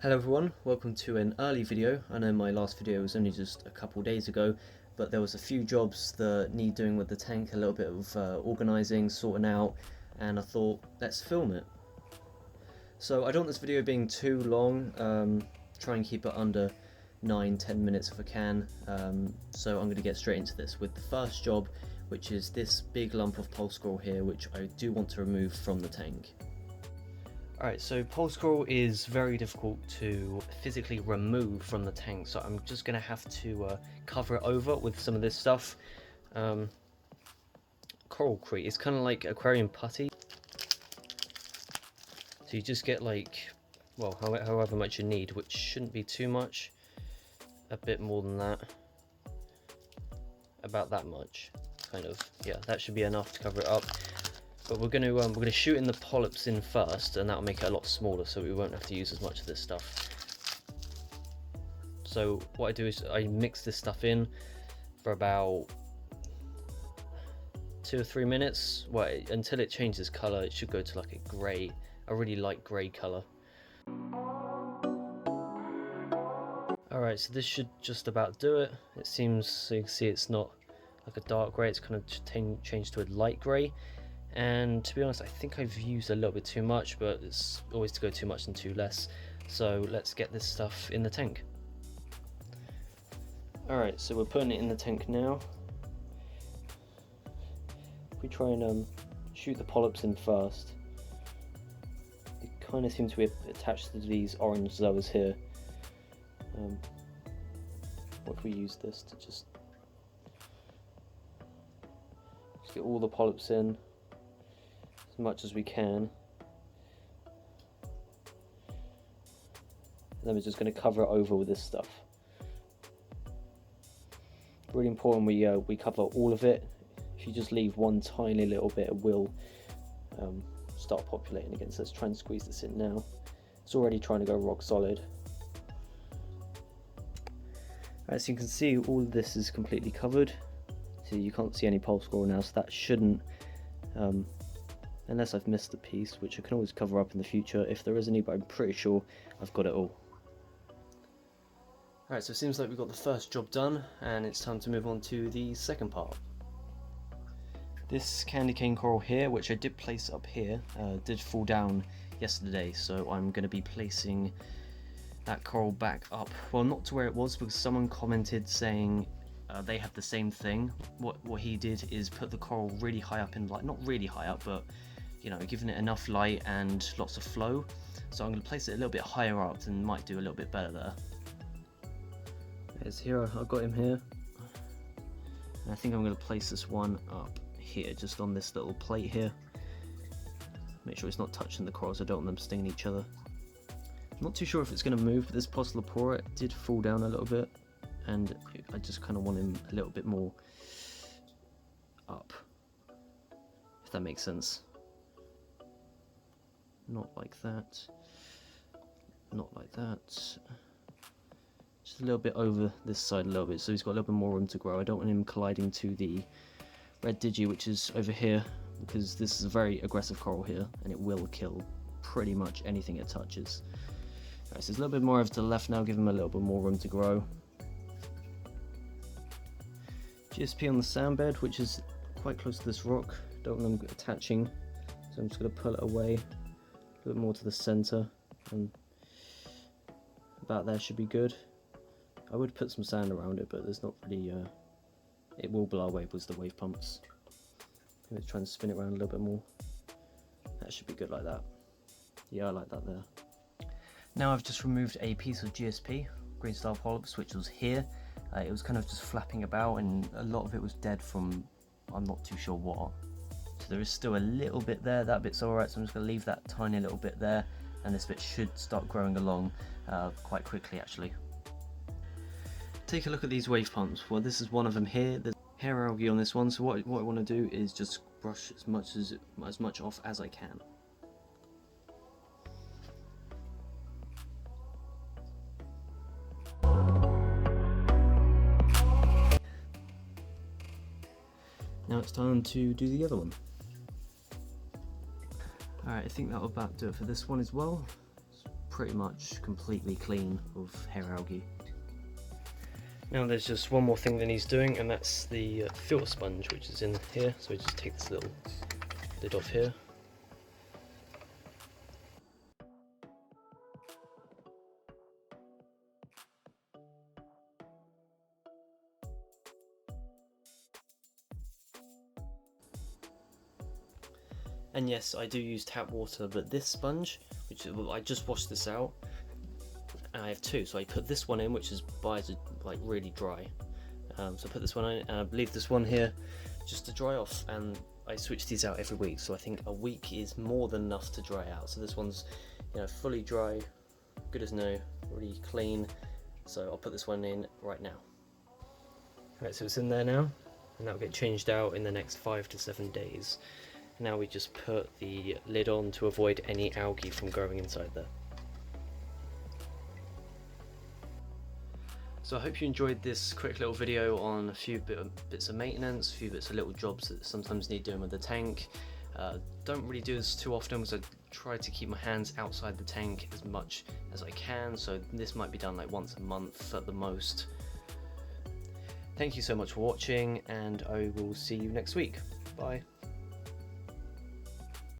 Hello everyone, welcome to an early video. I know my last video was only just a couple days ago, but there was a few jobs that need doing with the tank, a little bit of organising, sorting out, and I thought, let's film it. So I don't want this video being too long, try and keep it under 9-10 minutes if I can, so I'm going to get straight into this with the first job, which is this big lump of pulse coral here, which I do want to remove from the tank. Alright, so pulse coral is very difficult to physically remove from the tank, so I'm just going to have to cover it over with some of this stuff. Coralcrete is kind of like aquarium putty, so you just get like, well, however much you need, which shouldn't be too much, a bit more than that, about that much, kind of, yeah, that should be enough to cover it up. But we're gonna shoot in the polyps in first, and that'll make it a lot smaller, so we won't have to use as much of this stuff. So what I do is I mix this stuff in for about 2 or 3 minutes. Well, until it changes colour. It should go to like a grey, a really light grey colour. Alright, so this should just about do it. It seems, so you can see it's not like a dark grey, it's kind of changed to a light grey. And to be honest, I think I've used a little bit too much, but it's always to go too much than too less. So let's get this stuff in the tank. Alright, so we're putting it in the tank now. If we try and shoot the polyps in first, they kind of seem to be attached to these orange zoas here. What if we use this to just get all the polyps in as much as we can, and then we're just going to cover it over with this stuff. Really important we cover all of it. If you just leave one tiny little bit, it will start populating again. So let's try and squeeze this in now. It's already trying to go rock solid. As you can see, all of this is completely covered, so you can't see any pulse coral now, so that shouldn't unless I've missed a piece, which I can always cover up in the future if there is any, but I'm pretty sure I've got it all. Alright, so it seems like we've got the first job done, and it's time to move on to the second part. This candy cane coral here, which I did place up here, did fall down yesterday, so I'm going to be placing that coral back up. Well, not to where it was, because someone commented saying they have the same thing. What he did is put the coral really high up in light, not really high up, but you know, giving it enough light and lots of flow. So I'm going to place it a little bit higher up and might do a little bit better there. There's here, I've got him here. And I think I'm going to place this one up here, just on this little plate here. Make sure it's not touching the corals, I don't want them stinging each other. I'm not too sure if it's going to move, but this Postlepora did fall down a little bit, and I just kind of want him a little bit more up, if that makes sense. Not like that, not like that, just a little bit over this side a little bit, so he's got a little bit more room to grow. I don't want him colliding to the red digi, which is over here, because this is a very aggressive coral here, and it will kill pretty much anything it touches. Right, so there's a little bit more over to the left now, give him a little bit more room to grow. GSP on the sand bed, which is quite close to this rock, don't want them attaching, so I'm just going to pull it away a bit more to the center, and about there should be good. I would put some sand around it, but there's not really, it will blow away with the wave pumps. I'm going to try and spin it around a little bit more. That should be good like that. Yeah, I like that there. Now I've just removed a piece of GSP, green star polyps, which was here. It was kind of just flapping about, and a lot of it was dead from, I'm not too sure what. So there is still a little bit there, that bit's alright, so I'm just going to leave that tiny little bit there, and this bit should start growing along quite quickly actually. Take a look at these wave pumps. Well, this is one of them here. There's hair algae on this one, so what I want to do is just brush as much off as I can. Now it's time to do the other one. Alright, I think that'll about do it for this one as well. It's pretty much completely clean of hair algae. Now there's just one more thing that needs doing, and that's the filter sponge, which is in here. So we just take this little lid off here. And yes, I do use tap water, but this sponge, which I just washed this out, and I have two, so I put this one in, which is like really dry. So I put this one in, and I leave this one here just to dry off, and I switch these out every week. So I think a week is more than enough to dry out. So this one's, you know, fully dry, good as new, really clean. So I'll put this one in right now. Right, so it's in there now, and that'll get changed out in the next 5 to 7 days. Now we just put the lid on to avoid any algae from growing inside there. So I hope you enjoyed this quick little video on a few bits of maintenance, a few bits of little jobs that sometimes need doing with the tank. Don't really do this too often because I try to keep my hands outside the tank as much as I can, so this might be done like once a month at the most. Thank you so much for watching, and I will see you next week. Bye.